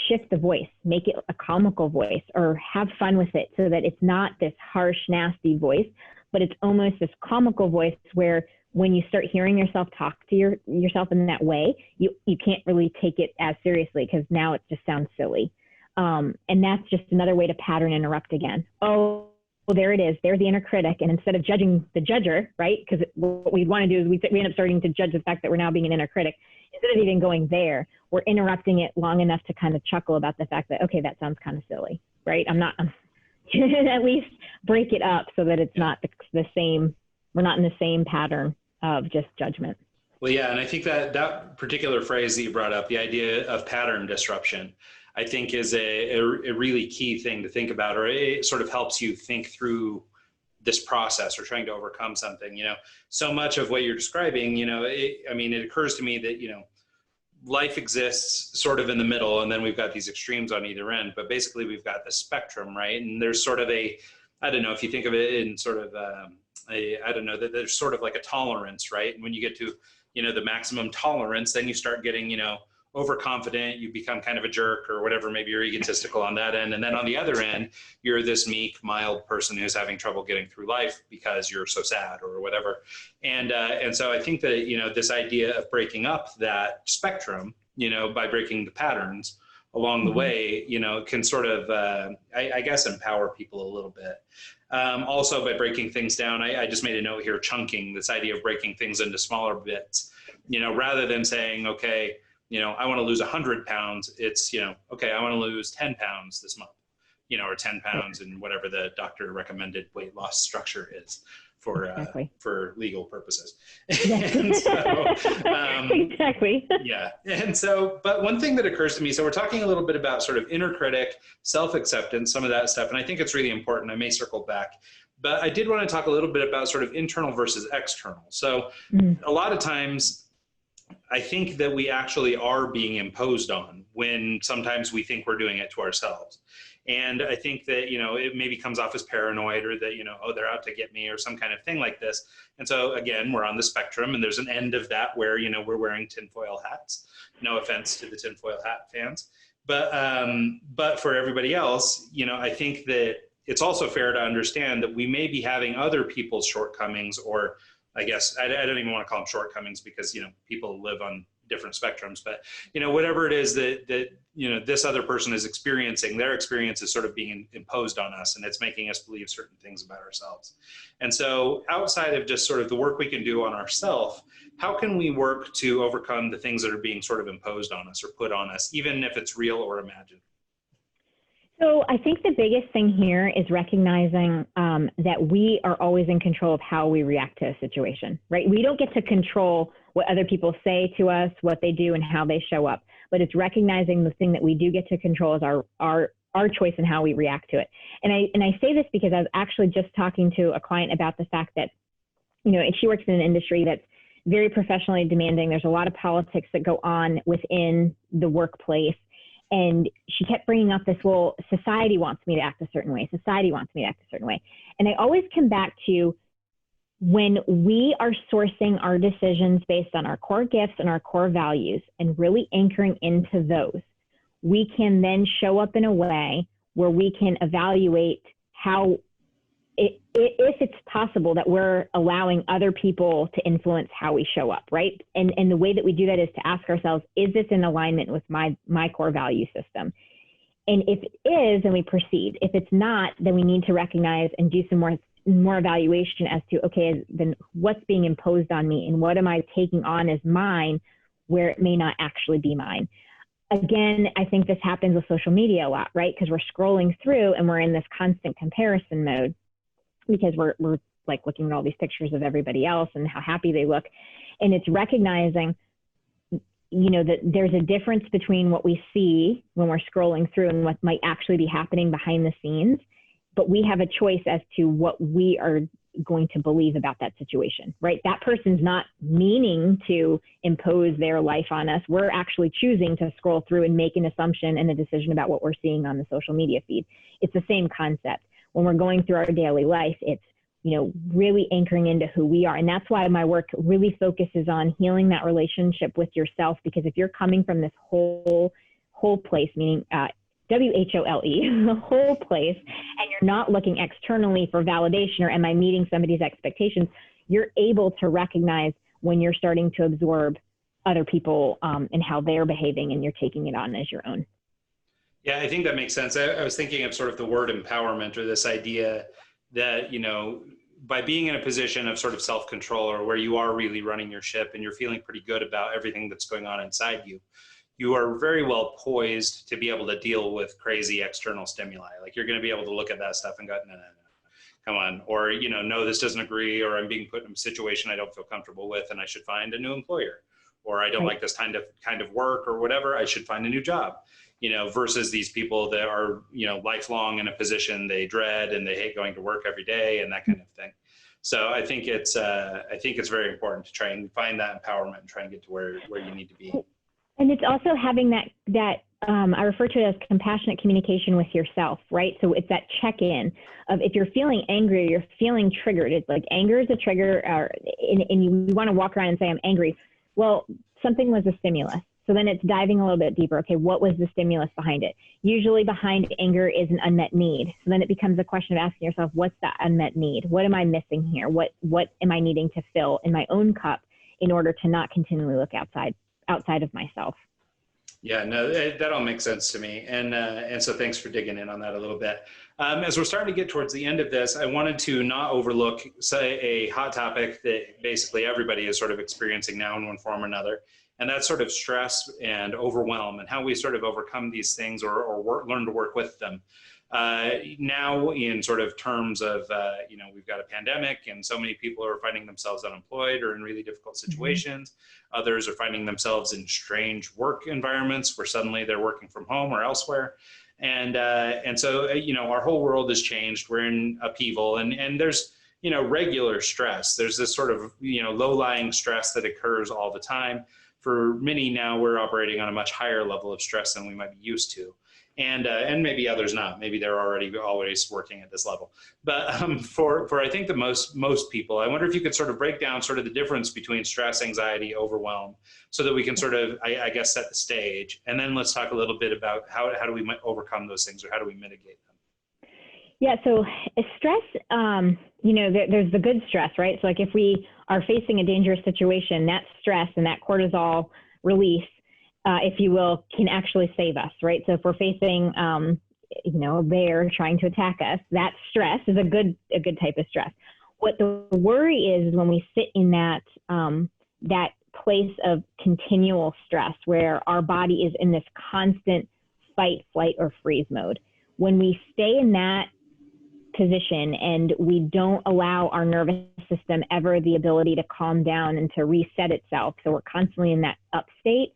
shift the voice, make it a comical voice, or have fun with it so that it's not this harsh, nasty voice, but it's almost this comical voice where when you start hearing yourself talk to yourself in that way, you can't really take it as seriously because now it just sounds silly. And that's just another way to pattern interrupt again. Oh, well, there it is. There's the inner critic. And instead of judging the judger, right? Because what we want to do is we end up starting to judge the fact that we're now being an inner critic. Instead of even going there, we're interrupting it long enough to kind of chuckle about the fact that, okay, that sounds kind of silly, right? I'm at least break it up so that it's not the same, we're not in the same pattern of just judgment. Well, yeah. And I think that particular phrase that you brought up, the idea of pattern disruption, I think is a really key thing to think about, or it sort of helps you think through this process or trying to overcome something. So much of what you're describing, it occurs to me that, life exists sort of in the middle, and then we've got these extremes on either end, but basically we've got the spectrum, right? And there's sort of I don't know if you think of it in sort of there's sort of like a tolerance, right? And when you get to, the maximum tolerance, then you start getting, overconfident, you become kind of a jerk or whatever, maybe you're egotistical on that end. And then on the other end, you're this meek, mild person who's having trouble getting through life because you're so sad or whatever. And so I think that, this idea of breaking up that spectrum, by breaking the patterns along the way, can sort of, I guess, empower people a little bit. Also by breaking things down, I just made a note here, chunking, this idea of breaking things into smaller bits, rather than saying, okay, I want to lose 100 pounds. It's, okay, I want to lose 10 pounds this month. or 10 pounds and whatever the doctor recommended weight loss structure is for legal purposes. And so, exactly. Yeah. And so, but one thing that occurs to me, so we're talking a little bit about sort of inner critic, self-acceptance, some of that stuff. And I think it's really important. I may circle back, but I did want to talk a little bit about sort of internal versus external. So a lot of times I think that we actually are being imposed on when sometimes we think we're doing it to ourselves. And I think that, it maybe comes off as paranoid or that, oh, they're out to get me or some kind of thing like this. And so again, we're on the spectrum and there's an end of that where, we're wearing tinfoil hats. No offense to the tinfoil hat fans. But for everybody else, I think that it's also fair to understand that we may be having other people's shortcomings, or I guess I don't even want to call them shortcomings because, people live on different spectrums, but whatever it is that this other person is experiencing, their experience is sort of being imposed on us, and it's making us believe certain things about ourselves. And so outside of just sort of the work we can do on ourselves, how can we work to overcome the things that are being sort of imposed on us or put on us, even if it's real or imagined? So I think the biggest thing here is recognizing that we are always in control of how we react to a situation, right? We don't get to control what other people say to us, what they do, and how they show up. But it's recognizing the thing that we do get to control is our choice in how we react to it. And I say this because I was actually just talking to a client about the fact that, she works in an industry that's very professionally demanding. There's a lot of politics that go on within the workplace. And she kept bringing up this, well, society wants me to act a certain way. Society wants me to act a certain way. And I always come back to when we are sourcing our decisions based on our core gifts and our core values and really anchoring into those, we can then show up in a way where we can evaluate how, if it's possible that we're allowing other people to influence how we show up, right? And the way that we do that is to ask ourselves, is this in alignment with my core value system? And if it is, then we proceed. If it's not, then we need to recognize and do some more evaluation as to, okay, then what's being imposed on me and what am I taking on as mine where it may not actually be mine? Again, I think this happens with social media a lot, right? Because we're scrolling through and we're in this constant comparison mode, because we're like looking at all these pictures of everybody else and how happy they look. And it's recognizing, that there's a difference between what we see when we're scrolling through and what might actually be happening behind the scenes. But we have a choice as to what we are going to believe about that situation, right? That person's not meaning to impose their life on us. We're actually choosing to scroll through and make an assumption and a decision about what we're seeing on the social media feed. It's the same concept. When we're going through our daily life, it's, really anchoring into who we are. And that's why my work really focuses on healing that relationship with yourself, because if you're coming from this whole place, meaning WHOLE, the whole place, and you're not looking externally for validation or am I meeting somebody's expectations, you're able to recognize when you're starting to absorb other people and how they're behaving, and you're taking it on as your own. Yeah, I think that makes sense. I was thinking of sort of the word empowerment, or this idea that, by being in a position of sort of self-control, or where you are really running your ship and you're feeling pretty good about everything that's going on inside you, you are very well poised to be able to deal with crazy external stimuli. Like you're going to be able to look at that stuff and go, no, come on. Or, no, this doesn't agree, or I'm being put in a situation I don't feel comfortable with and I should find a new employer, or I don't like this kind of work or whatever, I should find a new job. Versus these people that are, lifelong in a position they dread and they hate going to work every day and that kind of thing. So I think it's very important to try and find that empowerment and try and get to where you need to be. And it's also having that I refer to it as compassionate communication with yourself, right? So it's that check-in of, if you're feeling angry, or you're feeling triggered. It's like anger is a trigger, and you want to walk around and say, I'm angry. Well, something was a stimulus. So then it's diving a little bit deeper. Okay, what was the stimulus behind it? Usually behind anger is an unmet need. So then it becomes a question of asking yourself, what's that unmet need? What am I missing here? What am I needing to fill in my own cup in order to not continually look outside of myself? Yeah, no, that all makes sense to me. And so thanks for digging in on that a little bit. As we're starting to get towards the end of this, I wanted to not overlook, say, a hot topic that basically everybody is sort of experiencing now in one form or another. And that's sort of stress and overwhelm and how we sort of overcome these things or learn to work with them. Now in sort of terms of, we've got a pandemic and so many people are finding themselves unemployed or in really difficult situations. Mm-hmm. Others are finding themselves in strange work environments where suddenly they're working from home or elsewhere. And so, our whole world has changed. We're in upheaval and there's, regular stress. There's this sort of, low-lying stress that occurs all the time. For many now, we're operating on a much higher level of stress than we might be used to. And maybe others not. Maybe they're already always working at this level. But for I think the most people, I wonder if you could sort of break down sort of the difference between stress, anxiety, overwhelm, so that we can sort of, I guess, set the stage. And then let's talk a little bit about how do we overcome those things or how do we mitigate them? Yeah, so stress, there's the good stress, right? So like if we are facing a dangerous situation, that stress and that cortisol release, if you will, can actually save us, right? So if we're facing, a bear trying to attack us, that stress is a good type of stress. What the worry is when we sit in that place of continual stress where our body is in this constant fight, flight, or freeze mode. When we stay in that position and we don't allow our nervous system ever the ability to calm down and to reset itself, so we're constantly in that up state,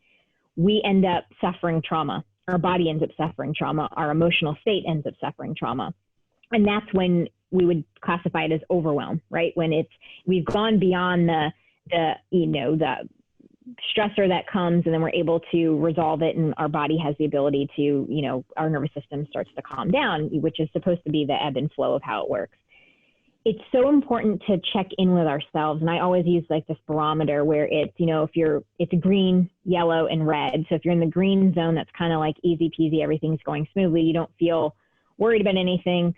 we end up suffering trauma. Our body ends up suffering trauma. Our emotional state ends up suffering trauma. And that's when we would classify it as overwhelm, right? When we've gone beyond the stressor that comes and then we're able to resolve it and our body has the ability to, our nervous system starts to calm down, which is supposed to be the ebb and flow of how it works. It's so important to check in with ourselves. And I always use like this barometer where it's, it's green, yellow, and red. So if you're in the green zone, that's kind of like easy peasy, everything's going smoothly. You don't feel worried about anything.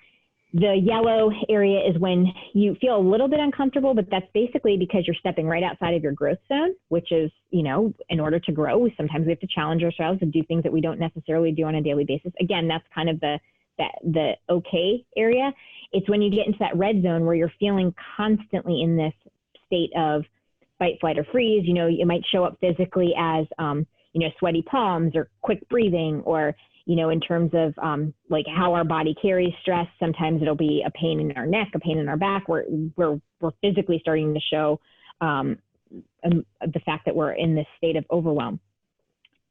The yellow area is when you feel a little bit uncomfortable, but that's basically because you're stepping right outside of your growth zone, which is, in order to grow, sometimes we have to challenge ourselves and do things that we don't necessarily do on a daily basis. Again, that's kind of the okay area. It's when you get into that red zone where you're feeling constantly in this state of fight, flight, or freeze. It might show up physically as, sweaty palms or quick breathing or, in terms of like how our body carries stress. Sometimes it'll be a pain in our neck, a pain in our back, where we're physically starting to show the fact that we're in this state of overwhelm.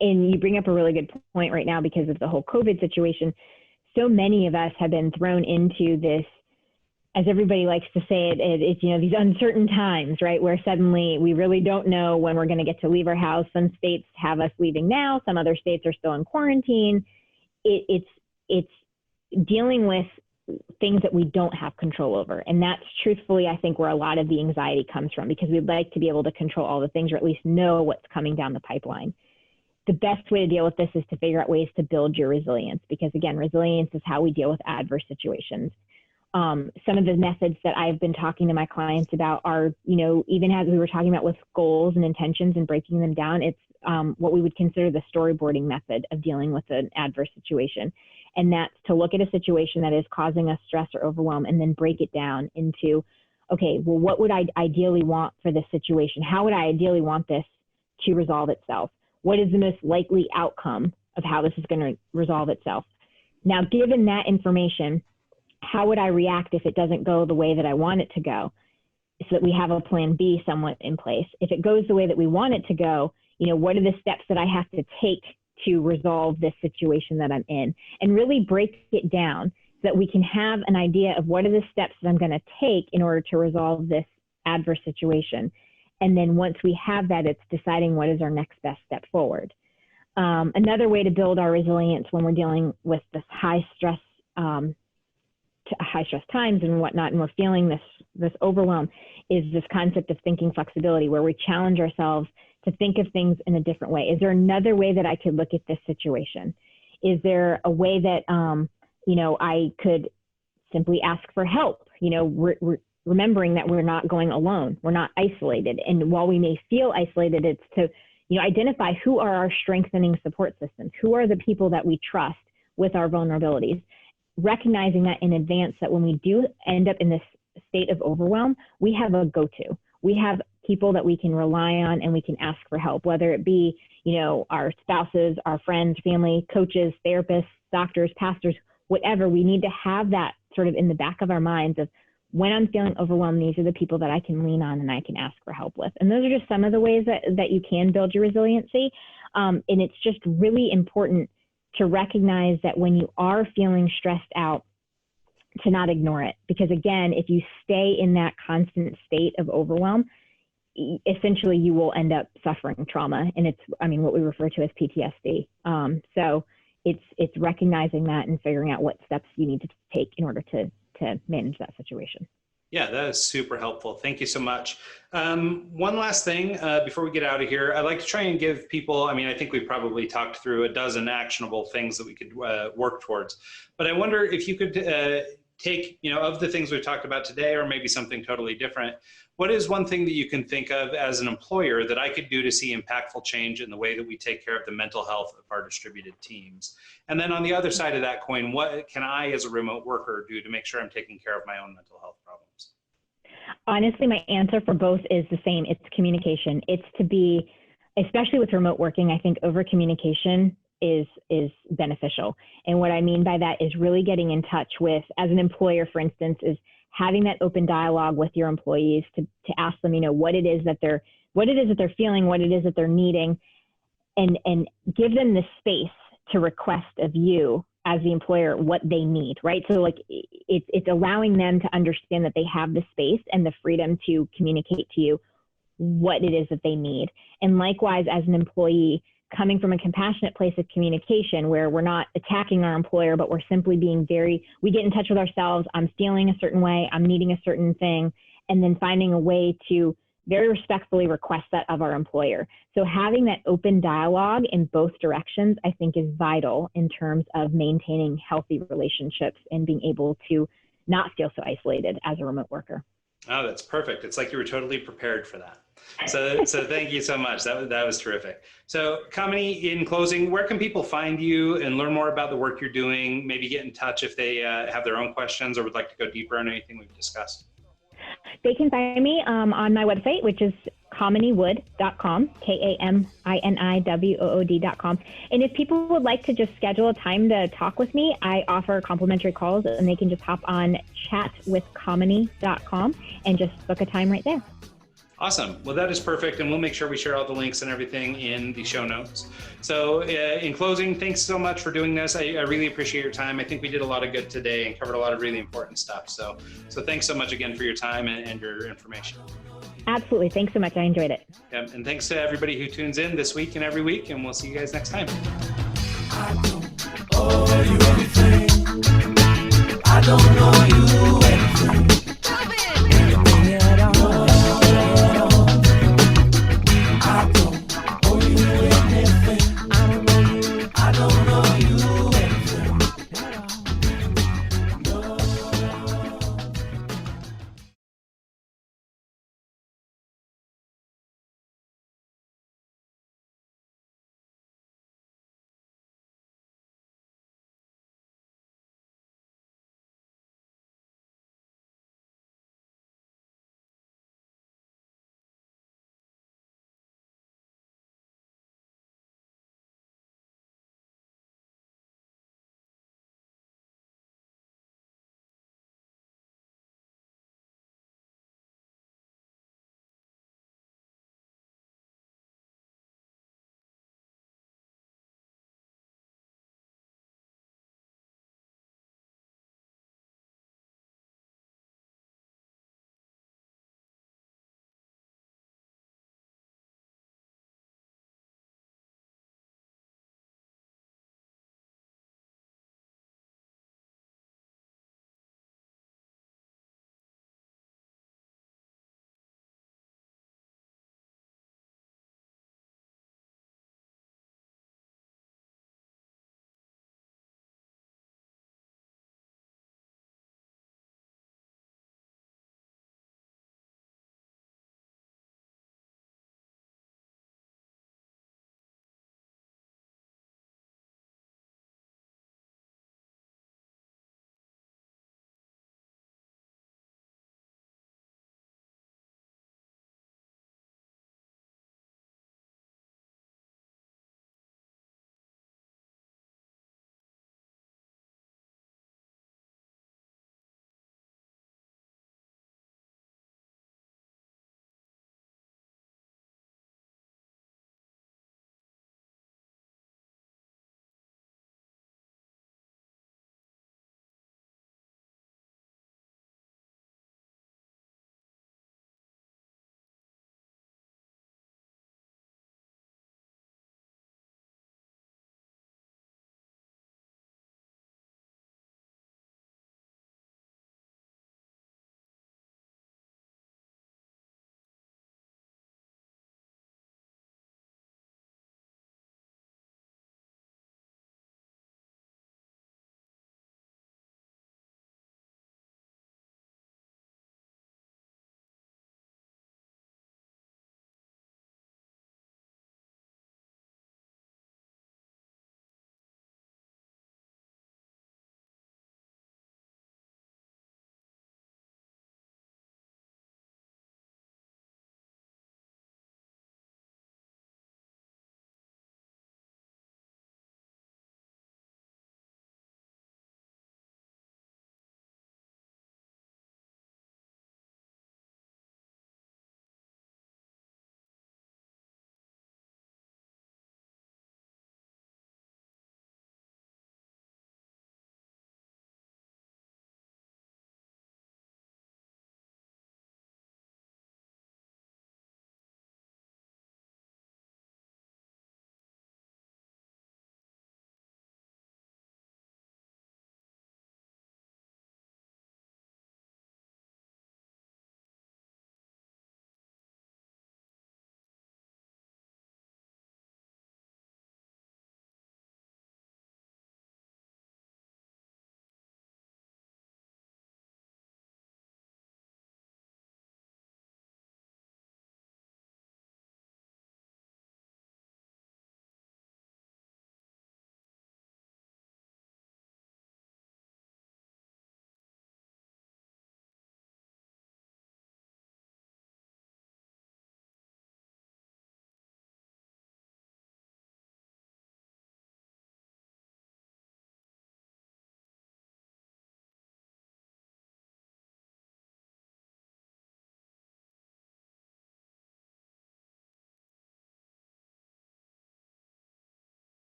And you bring up a really good point right now because of the whole COVID situation. So many of us have been thrown into this, as everybody likes to say it's these uncertain times, right? Where suddenly we really don't know when we're going to get to leave our house. Some states have us leaving now. Some other states are still in quarantine. It's dealing with things that we don't have control over. And that's truthfully, I think, where a lot of the anxiety comes from, because we'd like to be able to control all the things or at least know what's coming down the pipeline. The best way to deal with this is to figure out ways to build your resilience, because again, resilience is how we deal with adverse situations. Some of the methods that I've been talking to my clients about are, even as we were talking about with goals and intentions and breaking them down, it's what we would consider the storyboarding method of dealing with an adverse situation. And that's to look at a situation that is causing us stress or overwhelm and then break it down into, okay, well, what would I ideally want for this situation? How would I ideally want this to resolve itself? What is the most likely outcome of how this is going to resolve itself? Now, given that information, how would I react if it doesn't go the way that I want it to go, so that we have a plan B somewhat in place? If it goes the way that we want it to go, what are the steps that I have to take to resolve this situation that I'm in? And really break it down so that we can have an idea of what are the steps that I'm going to take in order to resolve this adverse situation. And then once we have that, it's deciding what is our next best step forward. Another way to build our resilience when we're dealing with this high stress times and whatnot, and we're feeling this overwhelm, is this concept of thinking flexibility, where we challenge ourselves to think of things in a different way. Is there another way that I could look at this situation? Is there a way that I could simply ask for help? Remembering that we're not going alone, we're not isolated. And while we may feel isolated, it's to, identify who are our strengthening support systems, who are the people that we trust with our vulnerabilities, recognizing that in advance, that when we do end up in this state of overwhelm, we have a go-to. We have people that we can rely on and we can ask for help, whether it be, our spouses, our friends, family, coaches, therapists, doctors, pastors, whatever. We need to have that sort of in the back of our minds of, when I'm feeling overwhelmed, these are the people that I can lean on and I can ask for help with. And those are just some of the ways that you can build your resiliency. And it's just really important to recognize that when you are feeling stressed out, to not ignore it. Because again, if you stay in that constant state of overwhelm, essentially you will end up suffering trauma. And it's, what we refer to as PTSD. So it's recognizing that and figuring out what steps you need to take in order to manage that situation. Yeah, that is super helpful. Thank you so much. One last thing before we get out of here, I'd like to try and give people, I think we've probably talked through a dozen actionable things that we could work towards, but I wonder if you could take, of the things we've talked about today, or maybe something totally different, what is one thing that you can think of as an employer that I could do to see impactful change in the way that we take care of the mental health of our distributed teams? And then on the other side of that coin, what can I as a remote worker do to make sure I'm taking care of my own mental health problems? Honestly, my answer for both is the same. It's communication. It's to be, especially with remote working, I think over communication is beneficial. And what I mean by that is really getting in touch with, as an employer, for instance, is having that open dialogue with your employees to ask them, what it is that they're feeling, what it is that they're needing, and give them the space to request of you as the employer what they need, right? So like it's allowing them to understand that they have the space and the freedom to communicate to you what it is that they need. And likewise, as an employee, coming from a compassionate place of communication where we're not attacking our employer, but we're simply being we get in touch with ourselves. I'm feeling a certain way, I'm needing a certain thing, and then finding a way to very respectfully request that of our employer. So having that open dialogue in both directions, I think, is vital in terms of maintaining healthy relationships and being able to not feel so isolated as a remote worker. Oh, that's perfect. It's like you were totally prepared for that. So thank you so much. That was terrific. So Kamini, in closing, where can people find you and learn more about the work you're doing? Maybe get in touch if they have their own questions or would like to go deeper on anything we've discussed. They can find me on my website, which is kaminiwood.com, KAMINIWOOD.com. And if people would like to just schedule a time to talk with me, I offer complimentary calls, and they can just hop on chatwithkamini.com and just book a time right there. Awesome. Well, that is perfect. And we'll make sure we share all the links and everything in the show notes. So in closing, thanks so much for doing this. I really appreciate your time. I think we did a lot of good today and covered a lot of really important stuff. So thanks so much again for your time and your information. Absolutely. Thanks so much. I enjoyed it. And thanks to everybody who tunes in this week and every week. And we'll see you guys next time.